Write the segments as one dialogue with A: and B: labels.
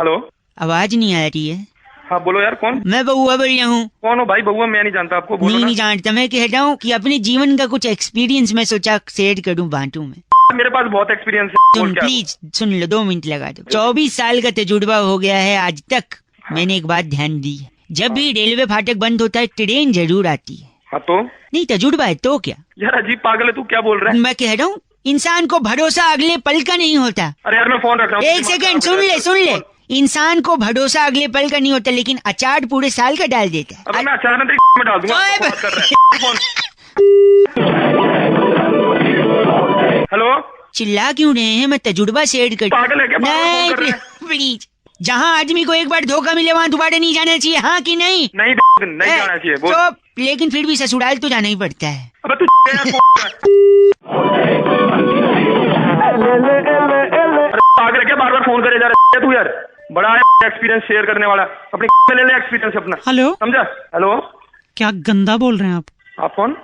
A: Hello,
B: आवाज नहीं आ रही है।
A: हाँ बोलो यार, कौन?
B: मैं बउआ बोल रहा हूँ।
A: कौन हो भाई? बउआ मैं नहीं जानता आपको, बोलो
B: नहीं
A: ना।
B: नहीं जानता। मैं कह रहा हूँ कि अपने जीवन का कुछ एक्सपीरियंस मैं सोचा शेयर करूँ, बांटू में।
A: मेरे पास बहुत एक्सपीरियंस है।
B: तुम प्लीज सुन लो, 2 मिनट लगा दो। 24 साल का तजुर्बा हो गया है आज तक। मैंने एक बात ध्यान दी है, जब भी रेलवे फाटक बंद होता है ट्रेन जरूर आती है।
A: हाँ तो
B: नहीं तजुर्बा है तो क्या
A: यार, अजीब पागल है तू, क्या बोल रहा है?
B: मैं कह रहा हूँ इंसान को भरोसा अगले पल का नहीं होता।
A: अरे यार मैं फोन रख रहा हूँ।
B: एक सेकंड सुन ले। इंसान को भरोसा अगले पल का नहीं होता, लेकिन अचार पूरे साल का डाल देता है।
A: अरे मैं अचानक में डाल दूंगा। बात कर रहा है फोन। हेलो,
B: चिल्ला क्यों रहे हैं? मैं तजुर्बा शेयर कर।
A: पागल है क्या?
B: नहीं प्लीज, जहाँ आदमी को एक बार धोखा मिले वहाँ दोबारा नहीं जाना चाहिए, हाँ कि नहीं?
A: नहीं जाना चाहिए बोल।
B: तो लेकिन फिर भी ससुराल तो जाना ही पड़ता है।
A: अबे तू पागल है क्या? बार बार फोन करे जा रहा है तू यार। बड़ा एक्सपीरियंस शेयर करने वाला, अपनी ले ले एक्सपीरियंस अपना।
C: हेलो,
A: समझा? हेलो,
C: क्या गंदा बोल रहे हैं
A: आप कौन?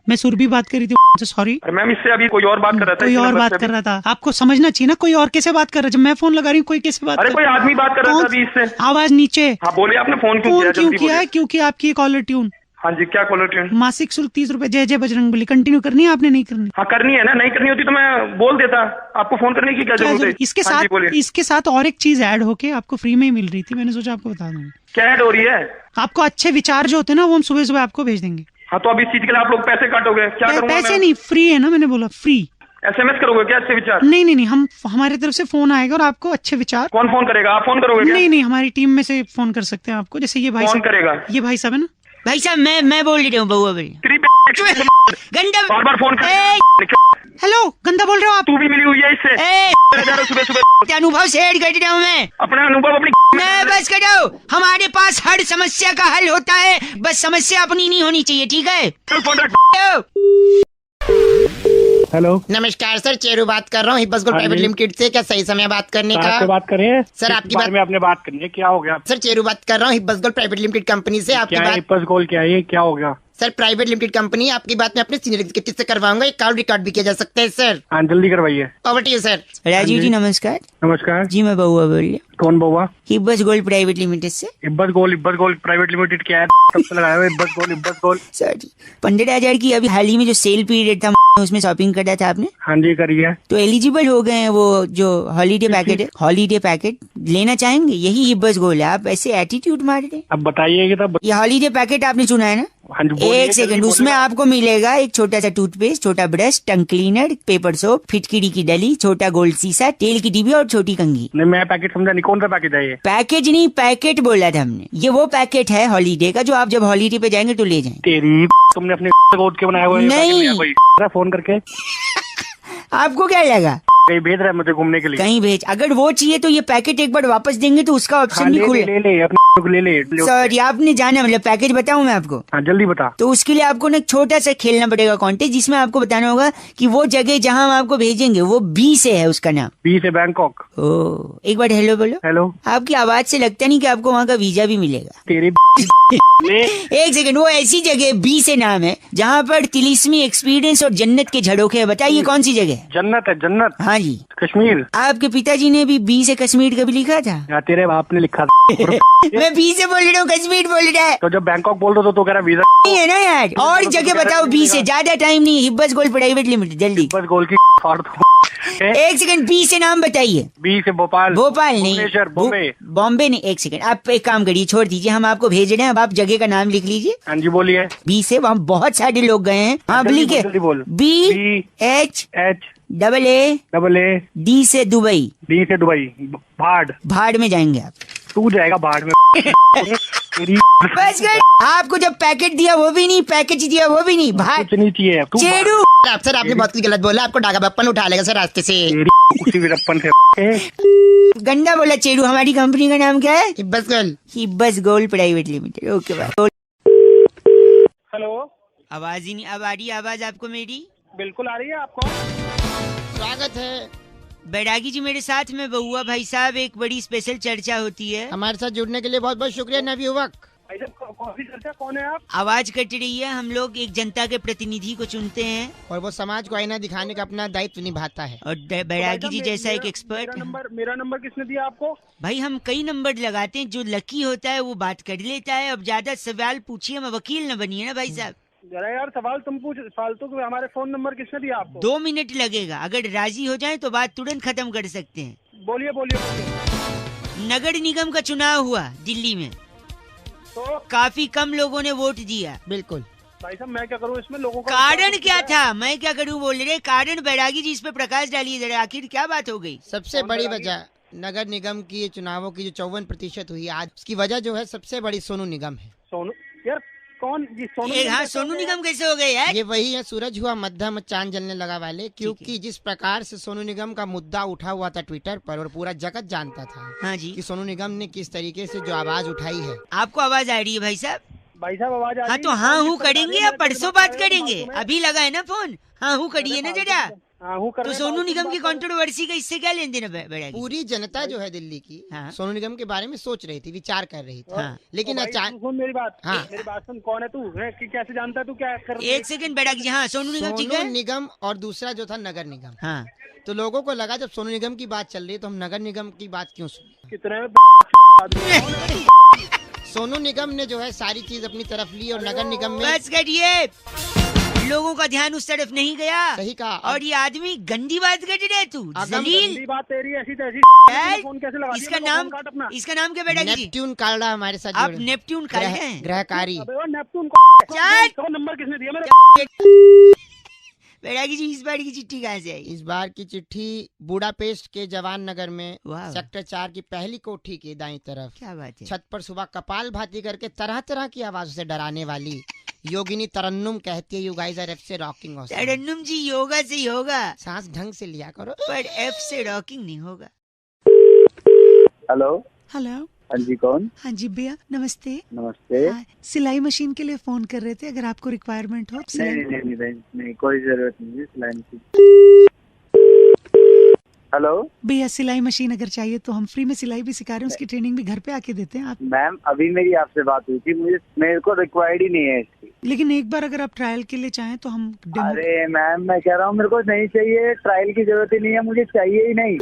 C: मैं सुरभि बात कर रही थी, सॉरी।
A: अरे मैम, इससे अभी कोई और बात कर रहा था।
C: कोई और बात कर रहा था, आपको समझना चाहिए ना। कोई और कैसे बात कर रहा है? जब मैं फोन लगा रही हूँ कोई कैसे बात?
A: अरे कोई आदमी बात कर रहा था अभी इससे।
C: आवाज नीचे।
A: हाँ बोलिए, आपने फोन क्यों
C: किया है? क्योंकि आपकी कॉलर ट्यून।
A: हाँ जी, क्या कॉलर ट्यून?
C: मासिक शुल्क 30 रुपए, जय जय बजरंगबली। कंटिन्यू करनी है आपने? नहीं करनी?
A: हाँ करनी है ना। नहीं करनी होती तो मैं बोल देता। आपको फोन करने की क्या जरूरत है?
C: इसके साथ और एक चीज ऐड होके आपको फ्री में ही मिल रही थी, मैंने सोचा आपको बता दूंगा।
A: क्या ऐड हो रही है?
C: आपको अच्छे विचार जो होते हैं ना, वो हम सुबह सुबह आपको भेज देंगे।
A: हाँ तो अब इस चीज के लिए आप लोग पैसे काटोगे? क्या करूँगा?
C: पैसे नहीं, फ्री है ना, मैंने बोला फ्री।
A: SMS करोगे क्या अच्छे विचार?
C: नहीं, हम हमारी तरफ से फोन आएगा और आपको अच्छे विचार।
A: कौन फोन करेगा? आप फोन करोगे क्या?
C: नहीं, हमारी टीम में से फोन कर सकते हैं आपको। जैसे ये भाई
A: कौन करेगा?
C: ये भाई साहब है ना।
B: भाई साहब मैं बोल रही हूँ, बउआ बोल। गंदा
A: बार बार फोन
C: हेलो, गंदा बोल रहे हो आप?
A: तू भी मिली हुई है इससे? सुबह
B: अनुभव शेयर कर रहा हूँ मैं,
A: अपना अनुभव अपनी।
B: मैं बस करो। हमारे पास हर समस्या का हल होता है, बस समस्या अपनी नहीं होनी चाहिए, ठीक है?
D: हेलो,
E: नमस्कार सर, चेरू बात कर रहा हूँ हिब्बस गोल्ड प्राइवेट लिमिटेड से। क्या सही समय बात करने का?
D: बात करें
E: सर, आपकी बात
D: में आपने बात करनी है। क्या हो गया?
E: सर चेरू बात कर रहा हूँ हिब्बस गोल्ड प्राइवेट लिमिटेड कंपनी से। आपकी बात
D: हिब्बस गोल्ड क्या है? क्या हो गया?
E: सर प्राइवेट लिमिटेड कंपनी, आपकी बात मैं अपने सीनियर एग्जीक्यूटिव से करवाऊंगा। एक कॉल रिकॉर्ड भी किया जा सकता है सर।
D: हाँ जल्दी करवाइए।
E: Over to you sir.
B: Rajiv ji नमस्कार।
D: नमस्कार
B: जी मैं बउआ बोल रही हूँ।
D: कौन बउआ?
B: हिब्बस गोल्ड प्राइवेट लिमिटेड से।
D: हिब्बस गोल्ड प्राइवेट लिमिटेड क्या है? तब से लगाया हुआ हिब्बस गोल्ड।
B: सर 15,000 की अभी हाल ही में जो सेल पीरियड था उसमें शॉपिंग करा था आपने।
D: हाँ जी करिए।
B: तो एलिजिबल हो गए हैं। वो जो हॉलीडे पैकेट है, हॉलीडे पैकेट लेना चाहेंगे? यही हिब्बस गोल्ड है। आप ऐसे एटीट्यूड मार रहे हैं।
D: अब बताइए तब।
B: ये हॉलीडे पैकेट आपने चुना है ना?
D: हाँ जी,
B: एक सेकंड, उसमें आपको मिलेगा एक छोटा सा टूथपेस्ट, छोटा brush, tongue cleaner, paper soap, फिटकिरी की डली, छोटा गोल्ड सीसा, तेल की डिब्बी और छोटी कंघी।
D: नहीं मैं पैकेट समझा नहीं, कौन सा पैकेट है ये?
B: पैकेज नहीं, पैकेट बोला था हमने। ये वो पैकेट है हॉलीडे का जो आप जब हॉलीडे पे जाएंगे तो ले जाएं।
D: तेरी तुमने अपने कोड के बनाया हुआ है?
B: नहीं
D: फोन करके
B: आपको क्या लगा?
D: कहीं भेज रहा है मुझे घूमने के लिए?
B: कहीं भेज। अगर वो चाहिए तो ये पैकेट एक बार वापस देंगे तो उसका ऑप्शन भी खुले।
D: ले
B: सर आपने जाना, मतलब पैकेज बताऊं मैं आपको?
D: हाँ जल्दी बता।
B: तो उसके लिए आपको ना छोटा सा खेलना पड़ेगा कॉन्टेस्ट, जिसमें आपको बताना होगा कि वो जगह जहां हम आपको भेजेंगे वो बी से है, उसका नाम।
D: बी से बैंकॉक।
B: ओ, एक बार हेलो बोलो।
D: हेलो।
B: आपकी आवाज से लगता नहीं कि आपको वहाँ का वीजा भी मिलेगा।
D: तेरी
B: एक सेकंड, वो ऐसी जगह बी से नाम है जहाँ पर तिलिस्मी एक्सपीरियंस और जन्नत के झरोखे है। बताइए कौन सी जगह?
D: जन्नत है। जन्नत?
B: हाँ जी।
D: कश्मीर।
B: आपके पिताजी ने भी बी से कश्मीर कभी लिखा था?
D: या तेरे बाप ने लिखा था।
B: मैं बी से बोल रहा हूँ, कश्मीर बोल रहा है।
D: तो जब बैंकॉक बोल दो तो कह रहा वीजा
B: नहीं है ना यार। और जगह बताओ बी से, ज्यादा टाइम नहीं। हिब्बस गोल्ड प्राइवेट लिमिटेड, जल्दी।
D: हिब्बस गोल्ड की
B: एक सेकंड, बी से नाम बताइए।
D: बी से भोपाल।
B: भोपाल नहीं,
D: बॉम्बे।
B: बॉम्बे नहीं। एक सेकंड, आप एक काम करिए, छोड़ दीजिए, हम आपको भेज रहे हैं। अब आप जगह का नाम लिख लीजिए।
D: हाँ जी बोलिए।
B: बी से वहाँ बहुत सारे लोग गए हैं। हाँ लिखे, BHAA डी से दुबई।
D: डी से दुबई।
B: भाड़ में जाएंगे आप।
D: तू जाएगा भाड़ में।
B: बस कर। आपको जब पैकेट दिया वो भी नहीं, पैकेज दिया वो भी नहीं, भाड़
D: कुछ नहीं चाहिए।
B: चेरू
E: सर आपने बहुत कुछ गलत बोला। आपको डागा बप्पन उठा लेगा सर रास्ते से।
D: उसी वीरप्पन से
B: गंदा बोला चेरू। हमारी कंपनी का नाम क्या है?
E: Hibbus Gold.
B: Hibbus Gold Private Limited. Okay bye.
D: Hello.
B: आवाज ही नहीं। अब आ रही है आवाज आपको मेरी?
D: बिल्कुल आ रही है। आपको
E: स्वागत है
B: बैरागी जी मेरे साथ में। बउआ भाई साहब, एक बड़ी स्पेशल चर्चा होती है।
E: हमारे साथ जुड़ने के लिए बहुत बहुत शुक्रिया नवयुवक।
D: कॉफी चर्चा, कौन है आप?
B: आवाज कट रही है। हम लोग एक जनता के प्रतिनिधि को चुनते हैं
E: और वो समाज को आईना दिखाने का अपना दायित्व निभाता है।
B: और बैरागी जी जैसा एक एक्सपर्ट।
D: मेरा नंबर किसने दिया आपको?
B: भाई हम कई नंबर लगाते हैं, जो लकी होता है वो बात कर लेता है। अब ज्यादा सवाल पूछिए, मैं वकील न बनिए ना भाई साहब।
D: जरा यार सवाल तुम पूछ, फालतू के। हमारे फोन नंबर किसने दिया आपको?
B: 2 मिनट लगेगा, अगर राजी हो जाए तो बात तुरंत खत्म कर सकते हैं।
D: बोलिए बोलिए बोलिए।
B: नगर निगम का चुनाव हुआ दिल्ली में,
D: तो
B: काफी कम लोगों ने वोट दिया।
E: बिल्कुल।
D: भाई साहब मैं क्या करूँ इसमें? लोगों का
B: कारण क्या था? मैं क्या करूं बोल रहे? कारण बैरागी जी इस पे प्रकाश डालिए जरा, आखिर क्या बात हो गई?
E: सबसे बड़ी वजह नगर निगम की चुनावों की जो 54% हुई आज, उसकी वजह जो है सबसे बड़ी सोनू निगम है।
D: सोनू यार कौन जी? सोनू
B: हाँ, सोनू निगम कैसे हो गए यार?
E: ये वही है, सूरज हुआ मध्यम चांद जलने लगा वाले। क्योंकि जिस प्रकार से सोनू निगम का मुद्दा उठा हुआ था ट्विटर पर, और पूरा जगत जानता था
B: हाँ जी,
E: कि सोनू निगम ने किस तरीके से जो आवाज उठाई है।
B: आपको आवाज आ रही है भाई साहब?
D: भाई साहब आवाज आ रही
B: हाँ
D: है?
B: तो हाँ हूँ
D: किस पर
B: करेंगे
D: आ
B: या
D: रही है?
B: परसों बात करेंगे? अभी लगा है ना फोन, हाँ हूँ करिए ना जरा।
D: हाँ हूँ कर
B: तो
D: रहे हैं,
B: सोनू
D: बात
B: निगम की
D: बात कर-
B: कंट्रोवर्सी का इससे क्या लेन देन है बैरागी?
E: पूरी जनता जो है दिल्ली की
B: हाँ।
E: सोनू निगम के बारे में सोच रही थी, विचार कर रही थी।
B: हाँ।
E: लेकिन
D: ओ भाई,
E: अचानक
D: तू सुन मेरी बात।
E: हाँ।
D: मेरी बात सुन। कौन है तू? है कि कैसे जानता है तू क्या कर?
B: एक सेकंड बैरागी जी, हाँ सोनू निगम ठीक
E: सोनू
B: है।
E: निगम और दूसरा जो था नगर निगम,
B: हाँ
E: तो लोगों को लगा जब सोनू निगम की बात चल रही है तो हम नगर निगम की बात क्यों सुने।
D: कितने
E: सोनू निगम ने जो है सारी चीज अपनी तरफ ली और नगर निगम में
B: बस करिए, लोगों का ध्यान उस तरफ नहीं गया।
E: सही कहा।
B: और ये आदमी गंदी बात कर रहे तू, जलील।
D: गंदी बात तेरी ऐसी तैसी।
B: है?
D: फोन कैसे लगा दिया?
B: इसका
D: मेरे को
B: नाम
D: फोन काट अपना।
B: इसका नाम क्या बैरागी जी?
E: नेपट्यून कालड़ा हमारे साथ
B: आप
E: जुड़े।
B: नेपट्यून का हैं?
E: ग्रहकारी।
D: अबे वो नेपटून को
B: चल!
D: तो नंबर किसने दिया मेरे?
B: बैरागी जी इस बार की चिट्ठी कहाँ से आई?
E: इस बार की चिट्ठी बुडापेस्ट के जवान नगर में
B: वाह।
E: सेक्टर 4 की पहली कोठी के दाईं तरफ
B: क्या बात है?
E: छत पर सुबह कपाल भाती करके तरह तरह की आवाजों से डराने वाली योगिनी तरन्नुम कहती है, यू गाइस आर एफ से रॉकिंग ऑसम।
B: तरन्नुम जी योगा से ही होगा,
E: सांस ढंग से लिया करो।
B: पर एफ से रॉकिंग नहीं होगा।
D: Hello
C: hello.
D: हाँ जी कौन?
C: हाँ जी भैया नमस्ते।
D: नमस्ते।
C: हाँ, सिलाई मशीन के लिए फोन कर रहे थे, अगर आपको रिक्वायरमेंट हो तो
D: नहीं
C: सिलाई।
D: नहीं नहीं नहीं नहीं कोई जरूरत नहीं है सिलाई मशीन। हेलो
C: भैया सिलाई मशीन अगर चाहिए तो हम फ्री में सिलाई भी सिखा रहे हैं, उसकी ट्रेनिंग भी घर पे आके देते हैं आप।
D: मैम अभी मेरी आपसे बात हुई थी, मेरे को रिक्वायर्ड ही नहीं है इसकी।
C: लेकिन एक बार अगर आप ट्रायल के लिए चाहें तो हम डेमो।
D: अरे मैम मैं कह रहा हूँ मेरे को नहीं चाहिए, ट्रायल की जरूरत ही नहीं है, मुझे चाहिए ही नहीं।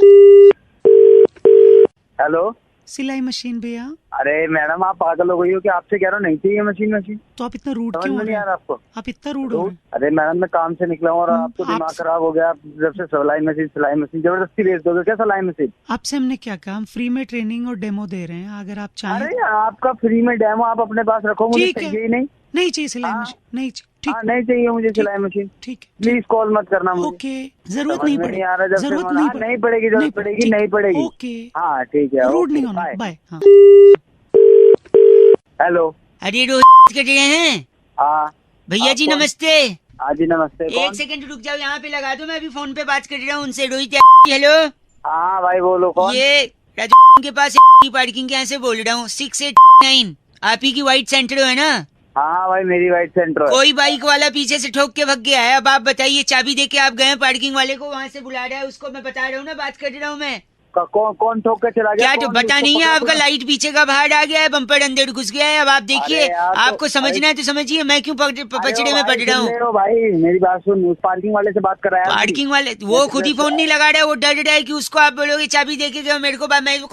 D: हेलो
C: सिलाई मशीन भैया।
D: अरे मैडम आप पागल हो गई हो कि आपसे कह रहा हूँ नहीं चाहिए मशीन।
C: तो आप इतना रूड
D: समझ
C: क्यों
D: में
C: हो
D: नहीं
C: रहे
D: आ
C: हैं?
D: रहा आपको?
C: आप इतना रूड हो रहे हैं।
D: अरे मैडम मैं काम से निकला हूँ और आपको
C: आप-
D: दिमाग खराब हो गया। आप जब से सिलाई मशीन जबरदस्ती भेज दोगे क्या सिलाई मशीन?
C: आपसे हमने क्या कहा, हम फ्री में ट्रेनिंग और डेमो दे रहे हैं, अगर आप चाहें।
D: अरे आपका फ्री में डेमो आप अपने पास रखो, मुझे
C: ठीक है।
D: चाहिए ही नहीं।
C: नहीं चाहिए सिलाई
D: हाँ।
C: मशीन, नहीं चाहिए। ठीक
D: हाँ नहीं चाहिए मुझे सिलाई मशीन।
C: ठीक है।
D: प्लीज कॉल मत करना मुझे।
C: ओके, जरूरत
D: समझ
C: नहीं
D: में
C: पड़ेगी।
D: नहीं आ रहा जब से
C: जरूरत
D: हाँ,
C: नहीं
D: नहीं पड़ेगी, जरूरत पड़ेगी नहीं पड़ेगी।
C: ओके,
D: हाँ ठीक है,
C: रूड
D: ओके,
C: नहीं होना।
D: बाय।
C: बाय। हाँ।
D: हेलो
B: अरे रोज कर रहे हैं
D: हाँ
B: भैया जी,
D: आप कौन?
B: नमस्ते।
D: हाँ जी नमस्ते।
B: एक
D: कौन?
B: सेकंड रुक जाओ, यहाँ पे लगा दो, मैं अभी फोन पे बात कर रहा हूँ उनसे। रोहित हेलो,
D: हाँ भाई बोलो कौन?
B: ये राजू के पास पार्किंग के यहाँ से बोल रहा हूँ, 689। आप ही की व्हाइट सेंटर है ना?
D: हाँ भाई मेरी वाइट सेंटर है।
B: कोई बाइक वाला पीछे से ठोक के भग गया है। अब आप बताइए, चाबी दे के आप गए पार्किंग वाले को, वहाँ से बुला रहा है उसको, मैं बता रहा हूँ ना, बात कर रहा हूँ मैं।
D: कौन ठोक के चला गया?
B: क्या तो
D: कौन?
B: बता
D: उसको
B: नहीं है
D: पकड़ो
B: आपका,
D: ना।
B: लाइट पीछे का बाहर आ गया है, बम्पर अंदर घुस गया है। अब आप देखिए,
D: अरे यार, तो-
B: आपको समझना है तो समझिए, मैं क्यों पचड़े में पड़ रहा हूँ।
D: भाई मेरी बात सुन, उस पार्किंग वाले से बात कराया।
B: पार्किंग वाले वो खुद ही फोन नहीं लगा रहा है, वो डर रहा है कि उसको आप बोलोगे चाबी दे के गए, मेरे को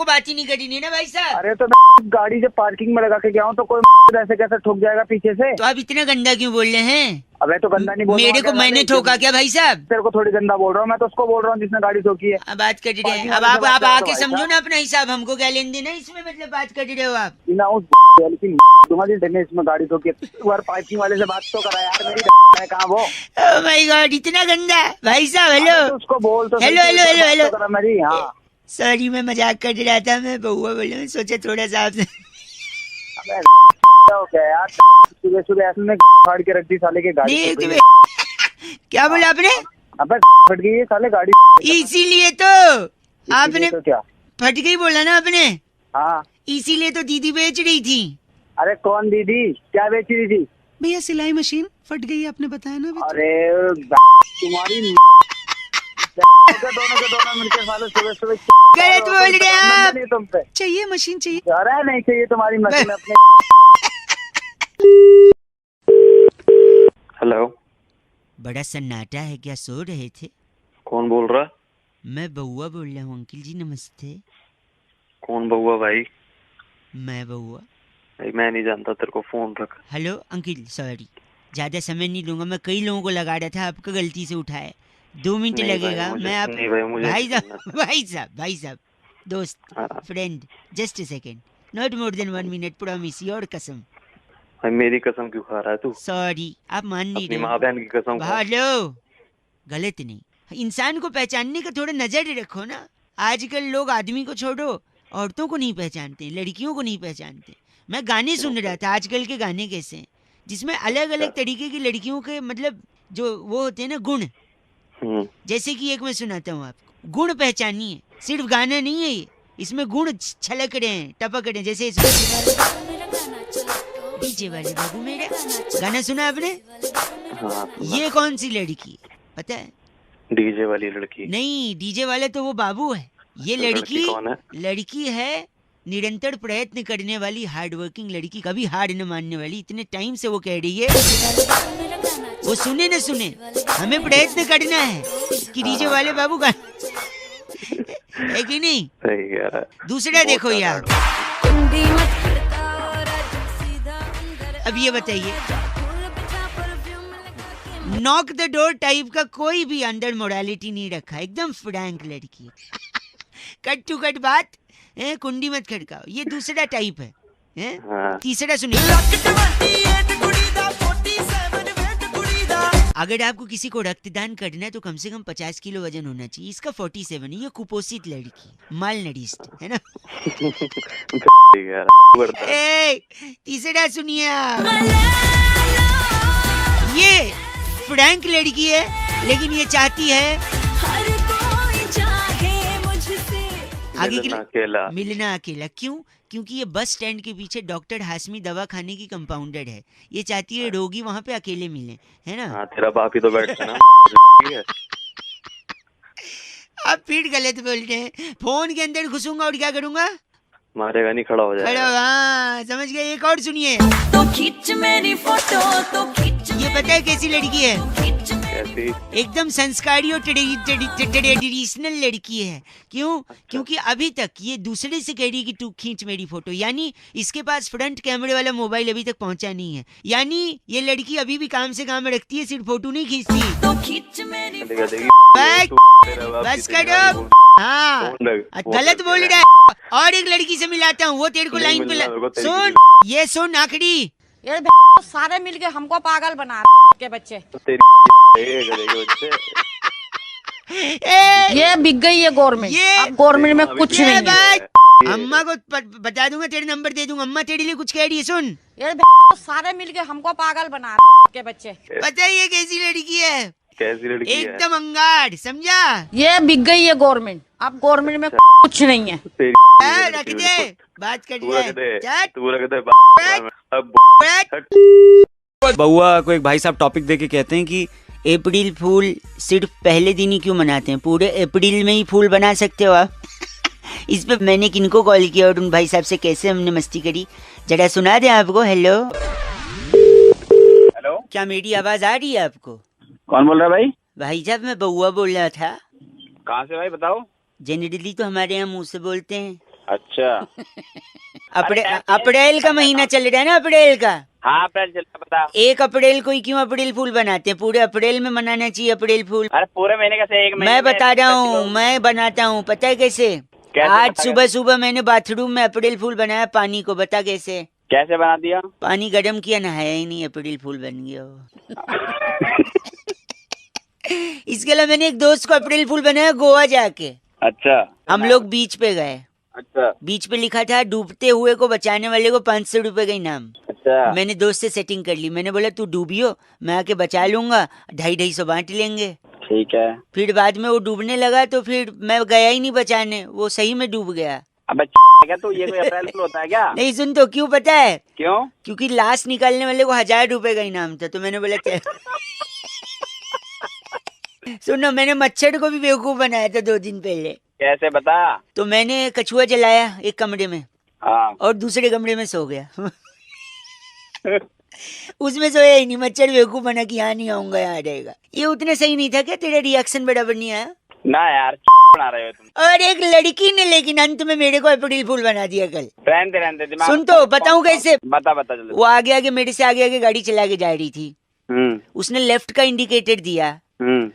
B: बात ही नहीं करी नहीं ना भाई साहब।
D: अरे तो मैं गाड़ी जब पार्किंग में लगा के गया हूँ तो कोई ऐसे कैसे ठोक जाएगा पीछे से?
B: तो आप इतना गंदा क्यों बोल रहे हैं?
D: अबे तो गंदा नहीं बोल रहा
B: मेरे
D: हूँ,
B: को
D: क्या
B: मैंने
D: गंदा
B: ठोका
D: है?
B: क्या भाई साहब?
D: तेरे को थोड़ी गंदा बोल रहा हूँ, मैं तो उसको बोल रहा हूँ जिसने गाड़ी ठोकी है।
B: अब बात कर रहे हैं,
D: पार्किंग
B: अब
D: वाले
B: आप
D: से बात
B: आके
D: करो भाई
B: समझो
D: साहब।
B: ना अपना हिसाब, हमको क्या लेन देना है इसमें, मतलब बात कर रहे हो आप।
D: बिना उस लेकिन तुम्हारी ने इसमें गाड़ी ठोकी है। एक बार पार्किंग वाले से बात तो करा यार, मेरी है कहाँ वो?
B: ओह माय गॉड, इतना गंदा भाई साहब।
D: अबे
B: हेलो
D: तो उसको बोल तो सही,
B: हेलो,
D: तो
B: हेलो,
D: एक बार
B: हेलो,
D: बात
B: हेलो।
D: तो करा मेरी। हाँ
B: सॉरी, मैं मजाक कर रहा था, मैं बहुआ बोले, सोचा थोड़ा सा आपसे।
D: अबे क्या हो गया यार, सुबह सुबह ऐसे में फाड़ के रख दी साले के गाड़ी।
B: नहीं
D: ठोक गई है।
B: क्या बोला आपने?
D: अबे फट गई है साले गाड़ी।
B: इसीलिए तो आपने
D: इसीलिए तो क्या?
B: फट गई बोला ना आपने,
D: हाँ
B: इसीलिए तो दीदी बेच रही थी।
D: अरे कौन दीदी, क्या बेच रही थी?
C: भैया सिलाई मशीन फट गई, आपने बताया ना अभी तो।
D: अरे तुम्हारी दोनों के दोनों मिलकर साले सुबह सुबह
B: गलत बोल रहे हैं आप।
D: नहीं तुम पे।
C: चाहिए मशीन चाहिए।
D: अरे नहीं चाहिए तुम्हारी मशीन अपने
F: हेलो,
B: बड़ा सन्नाटा है, क्या सो रहे थे?
F: कौन बोल रहा?
B: मैं बउआ बोल रहा हूँ अंकिल जी, नमस्ते।
F: कौन बउआ भाई?
B: मैं बउआ।
F: भाई मैं नहीं जानता, तेरे को फोन रख।
B: हेलो अंकिल, सॉरी, ज्यादा समय नहीं लूंगा, मैं कई लोगों को लगा रहा था, आपका गलती से उठाया। 2 मिनट
F: नहीं भाई,
B: लगेगा।
F: मुझे
B: मैं आप
F: नहीं भाई, मुझे
B: भाई
F: नहीं
B: साहब भाई साहब दोस्त,
F: हाँ।
B: Friend, just a second, not more than 1 minute, promise, your कसम।
F: भाई मेरी कसम क्यों खा रहा है तू?
B: सॉरी, आप मान नहीं
F: अपनी
B: रहे
F: माँ
B: हो।
F: बहन की कसम खा।
B: हेलो, गलत नहीं, इंसान को पहचानने का थोड़ा नजर रखो ना। आजकल लोग आदमी को छोड़ो, औरतों को नहीं पहचानते, लड़कियों को नहीं पहचानते। मैं गाने सुन रहा था, आजकल के गाने कैसे हैं, जिसमें अलग अलग तरीके की लड़कियों के मतलब जो वो होते हैं ना गुण, जैसे कि एक मैं सुनाता हूँ आपको, गुण पहचानिए, सिर्फ गाना नहीं है ये, इसमें गुण छलक रहे हैं, टपक रहे हैं। जैसे डीजे वाले बाबू मेरा गाना सुना आपने?
F: हाँ,
B: ये कौन सी लड़की है पता है?
F: डीजे वाली लड़की?
B: नहीं, डीजे वाले तो वो बाबू है, ये
F: तो
B: लड़की
F: कौन है?
B: लड़की है निरंतर प्रयत्न करने वाली, हार्ड वर्किंग लड़की, कभी हार न मानने वाली। इतने टाइम से वो कह रही है, वो सुने न सुने, हमें प्रयत्न करना है कि डीजे वाले बाबू का है कि नहीं?
F: सही कह रहा है।
B: दूसरा देखो
F: बहुत
B: यार, अब ये बताइए, नॉक द डोर टाइप का कोई भी अंदर मोरालिटी नहीं रखा, एकदम फ्रैंक लड़की कट टू कट बात है, कुंडी मत खड़काओ, ये दूसरा टाइप है, हैं?
F: हाँ।
B: तीसरा सुनिए, अगर आपको किसी को रक्तदान करना है तो कम से कम 50 किलो वजन होना चाहिए, इसका 47 है, ये कुपोषित लड़की, माल नरिस्ट है ना।
F: सही कह रहा है।
B: ए, तीसरा सुनिए आप, ये फ्रैंक लड़की है, लेकिन ये चाहती है आगे के लिए
F: अकेला
B: मिलना अकेला। क्यों? क्योंकि ये बस स्टैंड के पीछे डॉक्टर हाशमी दवा खाने की कंपाउंडर है, ये चाहती है रोगी वहाँ पे अकेले मिले, है ना।
F: हाँ, तेरा बाप ही तो बैठता ना।
B: आप फिर गलत बोल रहे हैं, फोन के अंदर घुसूंगा और क्या करूंगा?
F: मारेगा नहीं, खड़ा हो
B: खड़ा,
F: जाएगा।
B: हाँ समझ गए। एक और सुनिए,
G: तो खींच मेरी फोटो, तो खींच
B: ये पता है कैसी लड़की है?
F: कैसी?
B: एकदम संस्कारी और ट्रेडिशनल लड़की है। क्यों? क्योंकि अभी तक ये दूसरे से कह रही है कि तू खींच मेरी फोटो, यानी इसके पास फ्रंट कैमरे वाला मोबाइल अभी तक पहुंचा नहीं है, यानी ये लड़की अभी भी काम से काम रखती है, सिर्फ फोटो नहीं खींचती।
G: तो खींच मेरी
B: बस करो, हाँ गलत बोल रहा है। और एक लड़की से मिलाता हूँ, वो तेरे को लाइन पे सुन, ये सुन आखिरी,
H: ये सारे मिलके हमको पागल बना के बच्चे। ये बिक गई है गवर्नमेंट, अब गवर्नमेंट में कुछ नहीं है।
B: अम्मा को बता दूंगा, तेरे नंबर दे दूंगा, अम्मा तेरे लिए कुछ कह रही है, सुन।
H: ये सारे मिलके हमको पागल बना के बच्चे।
B: पता है ये कैसी लड़की है?
F: कैसी लड़की है?
B: एकदम अंगार, समझा?
H: ये बिक गई है गवर्नमेंट, अब गवर्नमेंट में कुछ नहीं है।
B: रख दे, बात कर
I: बउआ को एक भाई साहब टॉपिक देके कहते हैं कि
B: अप्रैल फूल सिर्फ पहले दिन ही क्यों मनाते हैं, पूरे अप्रैल में ही फूल बना सकते हो आप। इस पे मैंने किनको कॉल किया और उन भाई साहब से कैसे हमने मस्ती करी, जरा सुना दे आपको। हेलो
D: हेलो,
B: क्या मेरी आवाज आ रही है आपको?
D: कौन बोल रहा है भाई?
B: भाई साहब मैं बउआ बोल रहा था।
D: कहाँ से भाई, बताओ?
B: जनरली तो हमारे यहाँ मुंह से बोलते हैं।
D: अच्छा।
B: अप्रैल का महीना चल रहा है ना, अप्रैल का।
D: हाँ, अप्रैल चल रहा, बता।
B: 1 अप्रैल को ही क्यों अप्रैल फूल बनाते हैं? पूरे अप्रैल में मनाना चाहिए अप्रैल फूल।
D: अरे पूरे महीने का से एक महीने
B: मैं
D: में
B: बता रहा हूँ, मैं बनाता हूँ, पता है कैसे? आज सुबह सुबह मैंने बाथरूम में अप्रैल फूल बनाया पानी को, बता कैसे?
D: कैसे बना दिया?
B: पानी गर्म किया, नहाया ही नहीं, अप्रैल फूल बन गया वो। इसके अलावा मैंने एक दोस्त को अप्रैल फूल बनाया गोवा जाके।
D: अच्छा।
B: हम लोग बीच पे गए।
D: अच्छा।
B: बीच पे लिखा था डूबते हुए को बचाने वाले को 500 रुपए का इनाम।
D: अच्छा।
B: मैंने दोस्त से सेटिंग कर ली, मैंने बोला तू डूबियो, मैं आके बचा लूंगा, 250-250 बांट लेंगे।
D: ठीक है।
B: फिर बाद में वो डूबने लगा तो फिर मैं गया ही नहीं बचाने, वो सही में डूब गया।
D: अबे क्या तू, ये कोई अप्रैल फूल होता है क्या?
B: नहीं सुन तो, क्यों पता है?
D: क्यों?
B: क्योंकि लाश निकालने वाले को 1000 रुपए का इनाम था, तो मैंने बोला चल। सुनो, मैंने मच्छर को भी बेवकूफ बनाया था 2 दिन पहले।
D: कैसे, बता?
B: तो मैंने कछुआ जलाया एक कमरे में,
D: हाँ।
B: और दूसरे कमरे में सो गया। उसमें सोया ही नहीं, मच्छर बेवकूफ बना कि यहाँ नहीं आऊंगा, यहाँ रहेगा। ये उतना सही नहीं था क्या? तेरा रिएक्शन बराबर नहीं आया
D: ना यार बना रहे हो तुम।
B: और एक लड़की ने लेकिन अंत में मेरे को अप्रैल फूल बना दिया कल।
D: रहने दिमाग।
B: सुन तो बताऊं कैसे?
D: बता जल्दी।
B: वो आगे आगे मेरे से आगे आगे गाड़ी चला के जा रही थी। उसने लेफ्ट का इंडिकेटर दिया,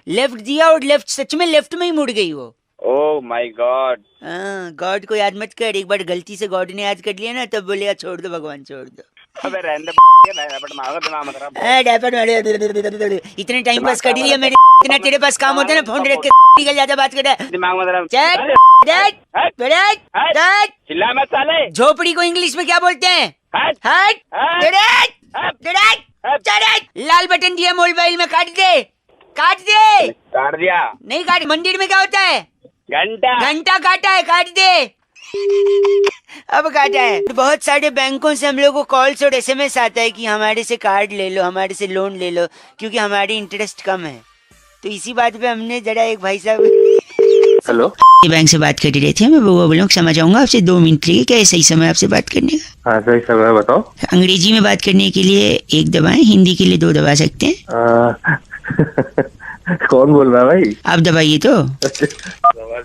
B: लेफ्ट दिया और लेफ्ट सच में लेफ्ट में ही मुड़ गई वो।
D: Oh my God.
B: हाँ, गॉड को याद मत कर, एक बार गलती से गॉड ने याद कर लिया ना तब बोलेगा छोड़ दो भगवान छोड़ दो।
D: अबे रहने दे डायपर मारो दिमाग मत खराब।
B: डायपर मारो, इतने टाइम पास कर लिया मेरे। इतना तेरे पास काम होता है ना, फोन रख के निकल जाता बात कर रहा है।
D: दिमाग मत खराब। चिल्ला मत साले।
B: झोपड़ी को इंग्लिश में क्या बोलते हैं? हट। लाल बटन दिया मोबाइल में, काट दे।
D: काट दिया।
B: नहीं काट, मंदिर में क्या होता है?
D: घंटा
B: काटा है, काट दे। अब काटा है। बहुत सारे बैंकों से हम लोग को कॉल्स और SMS आता है कि हमारे से कार्ड ले लो, हमारे से लोन ले लो, क्योंकि हमारी इंटरेस्ट कम है। तो इसी बात पे हमने जरा एक भाई साहब
F: हेलो,
B: बैंक से बात कर रहे थे, मैं वो बोलूँ क्षमा चाहूंगा आपसे 2 मिनट लिए, क्या सही समय आपसे बात करने का?
F: हाँ सही समय बताओ।
B: अंग्रेजी में बात करने के लिए 1 दबाएं, हिंदी के लिए 2 दबा सकते हैं।
F: कौन बोल रहा है भाई?
B: आप दबाइए तो।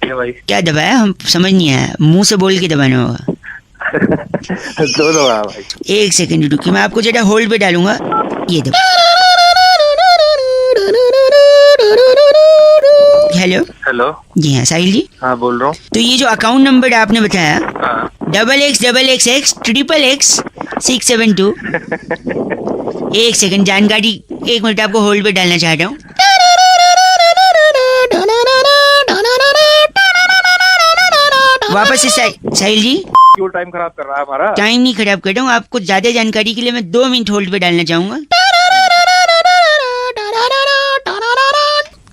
F: भाई
B: क्या दबाया? हम समझ नहीं आया, मुंह से बोल के दबाना होगा।
F: 2 दबा भाई।
B: 1 सेकंड रुकिए, मैं आपको जरा होल्ड पे डालूंगा। ये दबा। हेलो जी हाँ साहिल जी।
F: हाँ बोल रहा हूँ।
B: तो ये जो अकाउंट नंबर आपने बताया, XXXXX 672। 1 सेकंड जानकारी, 1 मिनट आपको होल्ड पे डालना चाह रहा हूँ। वापस से साहिल जी।
F: क्यों टाइम खराब कर रहा है हमारा?
B: टाइम नहीं खराब कर रहा हूँ, आपको ज्यादा जानकारी के लिए मैं 2 मिनट होल्ड पे डालना चाहूंगा।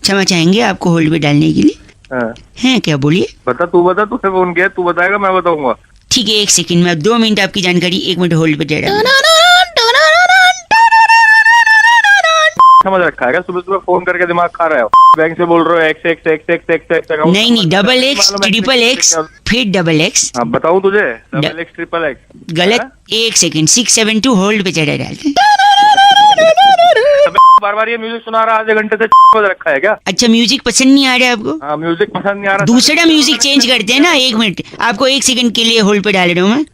B: क्षमा चाहेंगे आपको होल्ड पे डालने के लिए।
F: हाँ।
B: हैं क्या? बोलिए।
F: बता, तूने फोन किया, तू बताएगा मैं बताऊंगा।
B: ठीक है 1 सेकंड में 2 मिनट आपकी जानकारी 1 मिनट होल्ड पे दे रहा हूँ।
F: समझ रखा है क्या? सुबह फोन करके दिमाग खा रहे हो? बैंक से बोल रहे हो XX
B: नहीं XX XXX फिर XX।
F: हाँ बताऊँ तुझे? XX
B: गलत। 1 सेकंड 672 होल्ड पे चढ़ा डाल।
F: बार ये म्यूजिक सुना रहा, आधे घंटे से बज रखा है क्या?
B: अच्छा म्यूजिक पसंद नहीं आ रहा है आपको?
F: हाँ म्यूजिक पसंद नहीं आ रहा।
B: दूसरा म्यूजिक चेंज करते हैं ना। 1 मिनट आपको 1 सेकंड के लिए होल्ड पे डाल रहा हूँ मैं।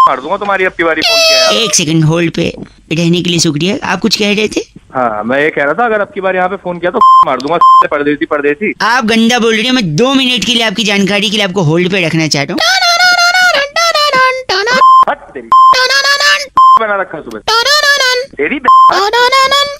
F: मार दूंगा तुम्हारी अब की बारी फोन किया।
B: 1 सेकंड होल्ड पे रहने के लिए शुक्रिया। आप कुछ कह रहे थे?
F: हाँ मैं ये कह रहा था अगर अब की बार यहाँ पे फोन किया तो मार दूंगा। परदेसी।
B: आप गंदा बोल रहे हो। मैं 2 मिनट के लिए आपकी जानकारी के लिए आपको होल्ड पे रखना चाहता हूँ।
F: बना रखा सुबह तेरी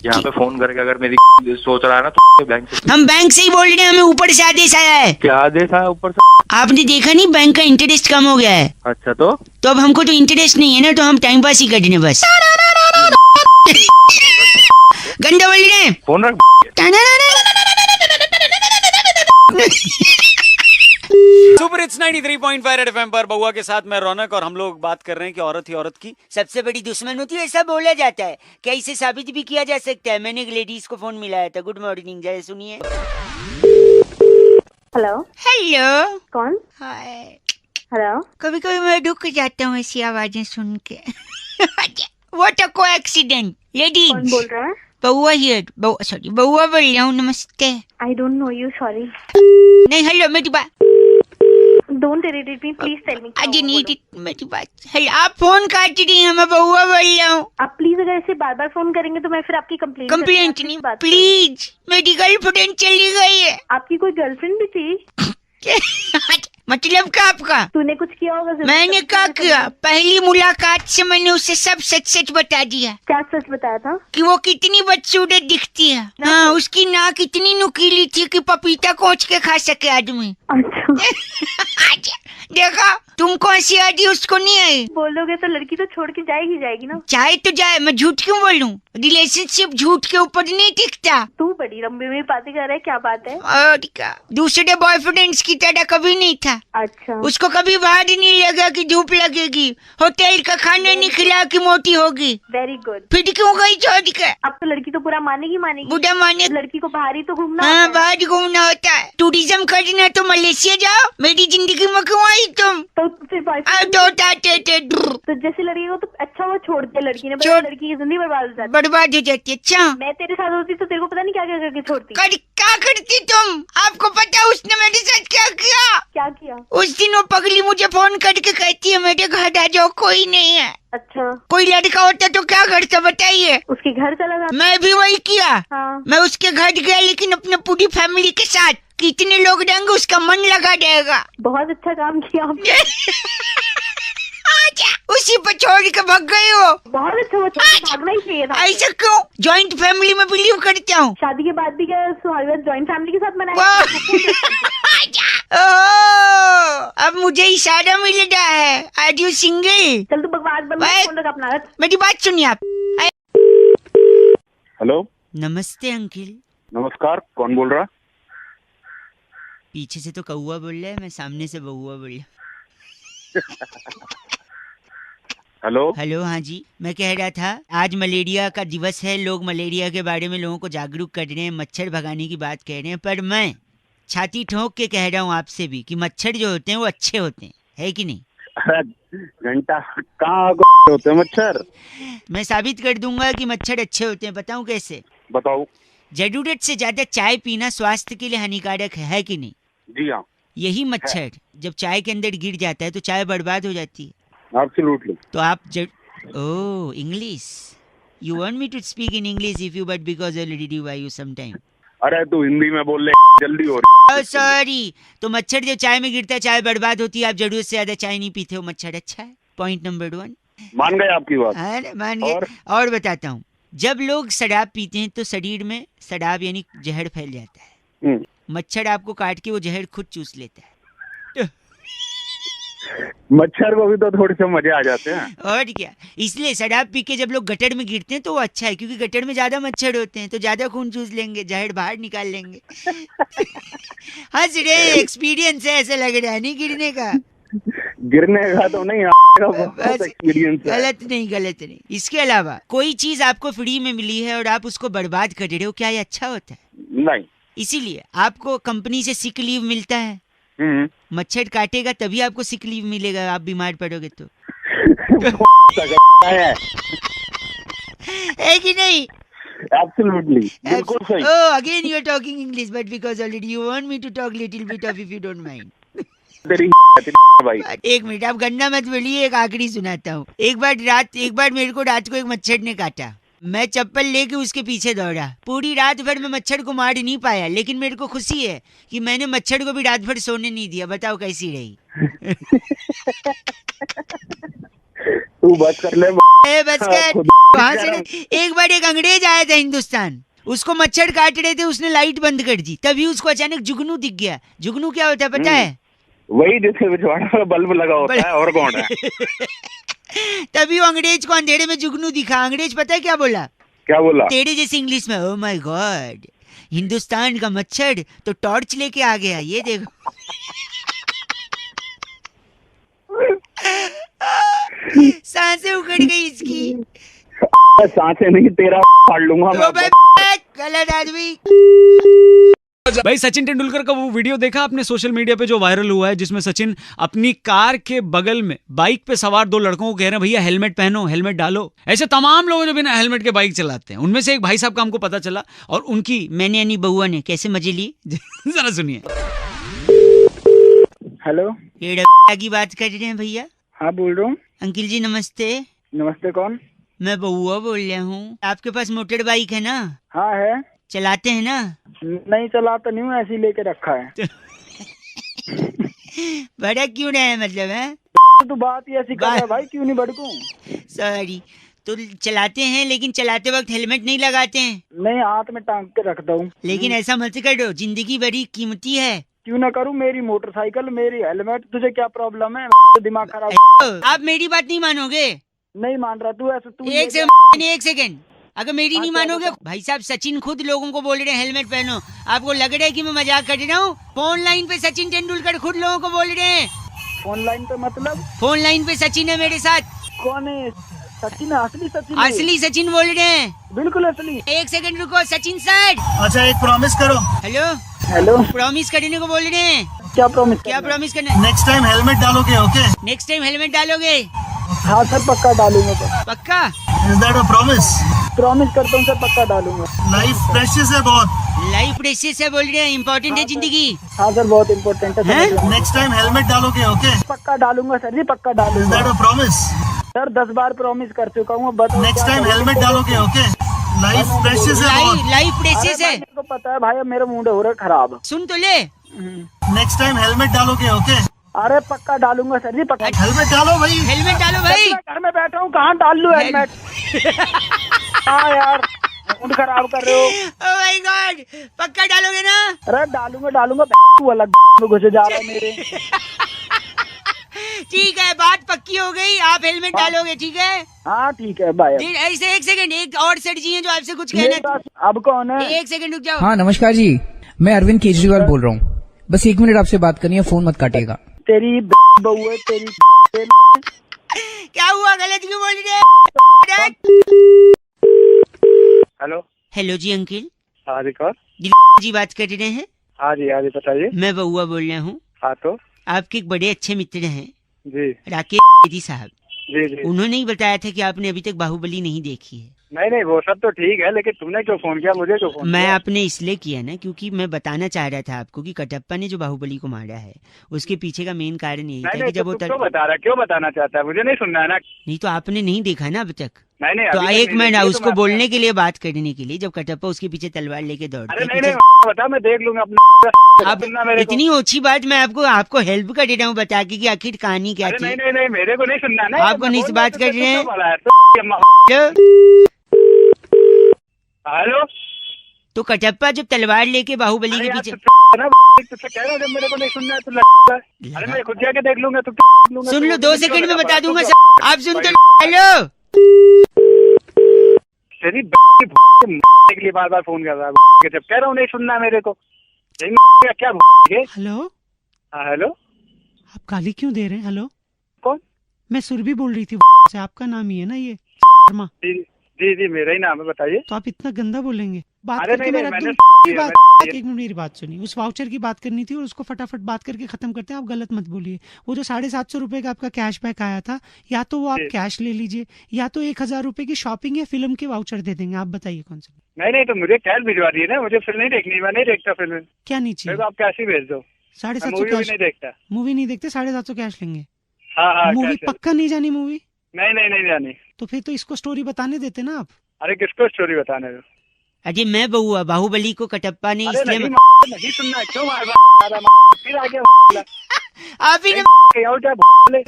F: यहाँ पे फोन करके अगर मेरी सोच रहा है ना तो बैंक से।
B: हम बैंक से ही बोल रहे हैं, हमें ऊपर से आदेश आया है।
F: क्या आदेश आया ऊपर से?
B: आपने देखा नहीं बैंक का इंटरेस्ट कम हो गया है।
F: अच्छा तो
B: अब हमको तो इंटरेस्ट नहीं है ना, तो हम टाइम पास ही कर दें बस। गंदा बोल रहे हैं।
F: फोन रख।
I: सुपर हिट्स 93.5 रेड एफएम पर बउआ के साथ मैं रौनक, और हम लोग बात कर रहे हैं कि औरत ही औरत की
B: सबसे बड़ी दुश्मन होती है, ऐसा बोला जाता है। क्या इसे साबित भी किया जा सकता है? मैंने एक लेडीज को फोन मिलाया था। गुड मॉर्निंग, जरा सुनिए।
J: हेलो।
B: कौन?
J: हाय। हेलो।
B: कभी कभी मैं रुक जाता हूँ ऐसी आवाजें सुन के। What a coincidence. लेडीज।
J: कौन बोल रहा है?
B: बउआ हियर। बउआ बोल रहा हूँ। नमस्ते।
J: I don't know you, sorry.
B: नहीं हेलो मेरी बात।
J: Don't irritate me, please tell me.
B: I need it मेरी बात। हेलो आप फोन काट रही हैं, मैं बउआ बोल रहा हूँ।
J: आप प्लीज अगर ऐसे बार बार फोन करेंगे तो मैं फिर आपकी कंप्लेंट
B: नहीं, प्लीज। मेरी गर्लफ्रेंड चली गई है।
J: आपकी कोई गर्लफ्रेंड भी थी?
B: मतलब क्या आपका?
J: तूने कुछ किया होगा।
B: मैंने क्या किया? पहली मुलाकात से मैंने उसे सब सच सच बता दिया।
J: क्या सच बताया था?
B: कि वो कितनी बदसूरत दिखती है। हाँ उसकी नाक इतनी नुकीली थी कि पपीता कोच के खा सके आदमी।
J: अच्छा।
B: देखा तुमको हंसी आ रही, उसको नहीं आई।
J: बोलोगे तो लड़की तो छोड़ के जाएगी ना।
B: चाहे तो जाए, मैं झूठ क्यों बोलूं? रिलेशनशिप झूठ के ऊपर नहीं टिकता।
J: तू बड़ी लंबी में बातें कर रहे हैं, क्या बात है?
B: और क्या, दूसरे बॉयफ्रेंड्स की तरह कभी नहीं था।
J: अच्छा,
B: उसको कभी बाहर नहीं लगा कि धूप लगेगी, होटल का खाना नहीं खिला कि मोटी होगी।
J: Very good.
B: फिर क्यों गई छोड़ कर?
J: अब तो लड़की तो पूरा मानेगी
B: बुढ़ा माने।
J: लड़की को बाहर ही तो घूमना
B: हाँ,
J: होता है।
B: बाहर घूमना होता है। टूरिज्म करना तो मलेशिया जाओ, मेरी जिंदगी में क्यों आई तुम?
J: तो फिर boyfriend- तो जैसे लड़की को तो अच्छा वो छोड़ दिया लड़की ने, पर
B: छोड़-
J: लड़की की जिंदगी बर्बाद हो जाती।
B: बर्बाद हो जाती। अच्छा,
J: मैं तेरे साथ होती तो तेरे को पता नहीं क्या क्या करके छोड़ती।
B: क्या करती तुम? आपको पता है उसने मेरे साथ क्या किया?
J: क्या किया?
B: उस दिन वो पगली मुझे फोन करके कहती है मेरे घर आ जाओ, कोई नहीं है।
J: अच्छा,
B: कोई लड़का होता तो क्या करता बताइए?
J: उसके घर चला जाता।
B: मैं भी वही किया।
J: हाँ।
B: मैं उसके घर गया, लेकिन अपने पूरी फैमिली के साथ। कितने लोग रहेंगे उसका मन लगा जाएगा।
J: बहुत अच्छा काम किया आपने।
B: उसी पर छोड़ के भाग गए हो।
J: बहुत अच्छा, वो छोड़ के भागना ही चाहिए था।
B: ऐसा क्यों? जॉइंट फैमिली में बिलीव करता हूँ।
J: शादी के बाद भी क्या सुहागरात जॉइंट फैमिली के साथ मनाया?
B: अब मुझे इशारा मिल रहा है। Are you single?
J: चल तू बकवास बंद कर, फोन रख अपना।
B: मेरी बात सुनिए आप।
F: हेलो,
B: नमस्ते अंकिल।
F: नमस्कार, कौन बोल रहा?
B: पीछे से तो कौआ बोल रहा है, मैं सामने से बउआ बोल रहा।
F: हेलो,
B: हेलो, हाँ जी, मैं कह रहा था आज मलेरिया का दिवस है, लोग मलेरिया के बारे में लोगों को जागरूक कर रहे हैं, मच्छर भगाने की बात कह रहे हैं, पर मैं छाती ठोक के कह रहा हूँ आपसे भी कि मच्छर जो होते हैं वो अच्छे होते हैं, है कि नहीं?
F: घंटा कहाँ होते हैं मच्छर?
B: मैं साबित कर दूंगा कि मच्छर अच्छे होते हैं। बताऊं कैसे?
F: बताओ।
B: जरूरत से ज्यादा चाय पीना स्वास्थ्य के लिए हानिकारक है कि नहीं?
F: जी हाँ,
B: यही मच्छर जब चाय के अंदर गिर जाता है तो चाय बर्बाद हो जाती है।
F: एब्सोल्युटली।
B: तो आप oh, English. You want me to speak in English if you, but because I already why you some time.
F: अरे तू हिंदी में बोल ले, जल्दी हो
B: ओह सॉरी। तो मच्छर जब चाय में गिरता है चाय बर्बाद होती है। आप जरूरत से ज्यादा चाय नहीं पीते हो, मच्छर अच्छा है। Point number 1।
F: मान गए आपकी बात?
B: अरे मान गए। और बताता हूँ, जब लोग शराब पीते हैं तो शरीर में शराब यानी जहर फैल जाता है। मच्छर आपको काट के वो जहर खुद चूस लेता है।
F: मच्छर को भी तो थोड़े से मजे आ जाते हैं।
B: और क्या, इसलिए शराब पी के जब लोग गटर में गिरते हैं तो वो अच्छा है, क्योंकि गटर में ज्यादा मच्छर होते हैं तो ज्यादा खून चूस लेंगे, जहर बाहर निकाल लेंगे। हंस रहे, एक्सपीरियंस है, ऐसा लग रहा है नहीं गिरने का।
F: गिरने का तो नहीं, बहुत एक्सपीरियंस है।
B: गलत नहीं। इसके अलावा कोई चीज आपको फ्री में मिली है और आप उसको बर्बाद कर रहे हो, क्या ये अच्छा होता है?
F: नहीं।
B: इसीलिए आपको कंपनी से सिक लीव मिलता है। मच्छर काटेगा तभी आपको सिक लीव मिलेगा, आप बीमार पड़ोगे तो। है कि नहीं?
F: Absolutely. बिल्कुल सही।
B: Oh, again you are talking English, but because already you want me to talk little bit of, if you don't mind.
F: तेरी भाई।
B: एक मिनट, आप गन्ना मत बोलिए, एक आखिरी सुनाता हूँ। एक बार मेरे को रात को एक मच्छर ने काटा। मैं चप्पल लेके उसके पीछे दौड़ा। पूरी रात भर मैं मच्छर को मार नहीं पाया, लेकिन मेरे को खुशी है कि मैंने मच्छर को भी रात भर सोने नहीं दिया। बताओ कैसी रही?
F: तू बस कर ले।
B: बस कर। वहाँ से एक बार एक अंग्रेज आया था हिंदुस्तान, उसको मच्छर काट रहे थे, उसने लाइट बंद कर दी, तभी उसको अचानक जुगनू दिख गया। जुगनू क्या होता है पता है?
F: वही जिसके पिछवाड़ा में बल्ब लगा होता है, और कौन है?
B: तभी वो अंग्रेज को अंधेरे में जुगनू दिखा। अंग्रेज पता है क्या बोला?
F: क्या बोला?
B: तेरे जैसे इंग्लिश में, ओह माय गॉड, हिंदुस्तान का मच्छर तो टॉर्च लेके आ गया, ये देखो। सांसें उखड़ गई इसकी।
F: सांसें नहीं, तेरा फाड़ लूंगा मैं।
B: गलत आदमी।
I: भाई सचिन तेंदुलकर का वो वीडियो देखा आपने सोशल मीडिया पे जो वायरल हुआ है, जिसमें सचिन अपनी कार के बगल में बाइक पे सवार 2 लड़कों को कह रहे हैं भैया हेलमेट पहनो, हेलमेट डालो। ऐसे तमाम लोग जो बिना हेलमेट के बाइक चलाते हैं, उनमें से एक भाई साहब का हमको पता चला और उनकी मैंने यानी बउआ ने कैसे मजे लिए जरा सुनिए।
D: हेलो,
B: ये की बात कर रहे हैं भैया?
D: हाँ बोल रहा हूँ।
B: अंकिल जी नमस्ते।
D: नमस्ते, कौन?
B: मैं बउआ बोल रहा हूँ। आपके पास मोटर बाइक है ना?
D: हाँ है।
B: चलाते हैं ना?
D: नहीं चलाता नहीं हूँ, ऐसे ही लेके रखा है।
B: बड़ा क्यों रहे मतलब है?
D: तो बात ही ऐसी कर रहा है भाई, क्यों नहीं भड़कूं?
B: सॉरी। तो चलाते हैं, लेकिन चलाते वक्त हेलमेट नहीं लगाते हैं?
D: नहीं, हाथ में टांग के रखता हूँ।
B: लेकिन ऐसा मत करो, जिंदगी बड़ी कीमती है।
D: क्यों ना करूँ? मेरी मोटरसाइकिल, मेरी हेलमेट, तुझे क्या प्रॉब्लम है? दिमाग खराब।
B: आप मेरी बात नहीं मानोगे?
D: नहीं मान रहा तू, ऐसे तू।
B: एक सेकंड, अगर मेरी नहीं मानोगे, भाई साहब सचिन खुद लोगों को बोल रहे हैं हेलमेट पहनो। आपको लग रहा है कि मैं मजाक कर रहा हूँ? फोन लाइन पे सचिन तेंदुलकर खुद लोगों को बोल रहे हैं।
D: फोन लाइन पे मतलब?
B: फोन लाइन पे सचिन है मेरे साथ।
D: कौन है? सचिन? असली सचिन?
B: असली सचिन बोल रहे हैं,
D: बिल्कुल असली।
B: एक सेकंड रुको सचिन सर।
K: अच्छा एक प्रॉमिस करो।
B: हेलो
D: हेलो,
B: प्रॉमिस करने को बोल रहे हैं।
D: क्या प्रॉमिस?
B: क्या प्रॉमिस करना है?
K: नेक्स्ट टाइम हेलमेट डालोगे? ओके
B: नेक्स्ट टाइम हेलमेट डालोगे?
D: हाँ सर, पक्का डालूंगा सर।
B: पक्का?
K: Is that a promise?
D: Promise करता हूँ सर, पक्का डालूंगा।
K: लाइफ प्रेशियस है बहुत।
B: लाइफ प्रेशियस है बोल रहे हैं, इम्पोर्टेंट है जिंदगी।
D: हाँ सर, बहुत इम्पोर्टेंट है।
K: नेक्स्ट टाइम हेलमेट डालोगे? ओके
D: पक्का डालूंगा सर जी, पक्का
K: इज
D: डालूंगा।
K: That a promise?
D: Sir 10 bar promise कर चुका हूँ।
K: नेक्स्ट टाइम हेलमेट डालोगे? ओके लाइफ प्रेशियस है बहुत।
B: लाइफ प्रेशियस है।
D: मेरे को पता है भाई, अब मेरा मूड हो रहा है खराब।
B: सुन तो ले।
K: नेक्स्ट टाइम हेलमेट डालोगे? ओके
D: अरे पक्का डालूंगा सर जी, पक्का।
K: हेलमेट डालो भाई।
B: हेलमेट डालो भाई।
D: मैं घर में बैठा हूँ, कहाँ डाल लूँ हेलमेट? हाँ यार, मूड खराब कर रहे हो।
B: ओह माय गॉड, पक्का डालोगे ना?
D: अरे डालूंगा। तू अलग में घुसे जा रहा है मेरे।
B: ठीक है, बात पक्की हो गई, आप हेलमेट डालोगे, ठीक है?
D: हाँ ठीक है, बाय।
B: ऐसे एक सेकंड, एक और सेठ जी हैं जो आपसे कुछ
D: मेरे
B: कहना।
D: पास अब कौन है?
B: एक सेकंड रुक जाओ।
L: हाँ नमस्कार जी, मैं अरविंद केजरीवाल बोल रहा हूँ। बस 1 मिनट आपसे बात करनी है, फोन मत काटिएगा।
D: तेरी बहू है तेरी।
B: क्या हुआ, गलत क्यों बोल रहे?
F: हेलो।
B: हेलो जी अंकिल।
F: हाँ जी कौन?
B: जी बात कर रहे हैं?
F: हाँ जी बताइए।
B: मैं बउआ बोल रहा हूँ।
F: हाँ तो?
B: आपके एक बड़े अच्छे मित्र हैं
F: जी
B: राकेश साहब।
F: जी।
B: उन्होंने ही बताया था कि आपने अभी तक बाहुबली नहीं देखी है।
F: नहीं वो सब तो ठीक है, लेकिन तुमने क्यों फोन किया मुझे? क्यों फोन
B: मैं
F: किया?
B: आपने इसलिए किया ना क्योंकि मैं बताना चाह रहा था आपको कि कटप्पा ने जो बाहुबली को मारा है उसके पीछे का मेन कारण यही था कि जब वो
F: क्यों बता रहा, क्यों बताना चाहता है? मुझे नहीं सुनना है ना।
B: नहीं तो आपने नहीं देखा ना अब तक।
F: नहीं
B: तो
F: अभी तक
B: एक
F: नहीं
B: मिनट
F: देखी,
B: उसको
F: तुम
B: बोलने के लिए, बात करने के लिए, जब कटप्पा उसके पीछे तलवार लेके दौड़ता
F: अरे
B: है।
F: नहीं बता, मैं देख लूंगा अपना।
B: अब इतनी ओछी बात मैं आपको हेल्प कर रहा हूँ बता के कि आखिर कहानी क्या थी।
F: नहीं मेरे को नहीं सुनना ना।
B: आपको नहीं बात कर रहे हैं।
F: हेलो।
B: तो कटप्पा जब तलवार लेके बाहुबली के पीछे
F: कह रहा जब मेरे को नहीं सुनना है तो लगता है। अरे मैं खुद जाके देख लूंगा। तो
B: सुन लो, 2 सेकंड में बता दूंगा सर। आप सुन तो। हेलो।
F: तेरी के लिए बार फोन कर रहा है, जब कह रहा हूँ नहीं सुनना मेरे को। क्या?
C: हेलो।
F: हाँ हेलो।
C: आप गाली क्यों दे रहे हैं? हेलो
F: कौन?
C: मैं सुरभि बोल रही थी से। आपका नाम ही है ना ये शर्मा?
F: जी मेरा ही नाम है, बताइए।
C: तो आप इतना गंदा बोलेंगे? बात
F: अरे
C: करके
F: नहीं,
C: मैं रख
F: मैंने
C: दूं।
F: किया,
C: एक मिनट मेरी बात सुनिए। उस वाउचर की बात करनी थी और उसको फटाफट बात करके खत्म करते हैं। आप गलत मत बोलिए। वो जो 750 रुपए का आपका कैशबैक आया था, या तो वो आप कैश ले लीजिए या तो 1000 रुपए की शॉपिंग या फिल्म के वाउचर दे देंगे। आप बताइए कौन सा?
F: नहीं तो मुझे कैश भिजवा दिए ना, मुझे फिल्म नहीं देखनी, मैं नहीं देखता फिल्म।
C: क्या नहीं चाहिए?
F: आप कैश ही भेज दो।
C: 750 कैश
F: नहीं देखता।
C: मूवी नहीं देखते? 750 कैश लेंगे?
F: हाँ
C: मूवी पक्का नहीं जानी मूवी?
F: नहीं जानी।
C: तो फिर तो इसको स्टोरी बताने देते ना आप।
F: अरे किसको स्टोरी बताने दो?
B: अजय मैं बउआ, बाहुबली को कटप्पा ने इसलिए
F: नहीं सुनना, क्यों फिर आगे
B: आप ही ने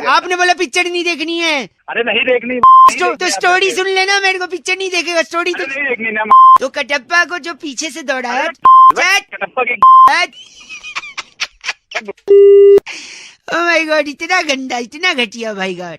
B: आपने बोला पिक्चर नहीं देखनी है।
F: अरे नहीं देखनी
B: तो स्टोरी सुन लेना, मेरे को पिक्चर नहीं देखेगा, स्टोरी तो
F: नहीं देखनी ना।
B: तो कटप्पा को जो पीछे से दौड़ाया,
F: कटप्पा की
B: ओह माय गॉड, इतना गंदा, इतना घटिया भाई गॉड।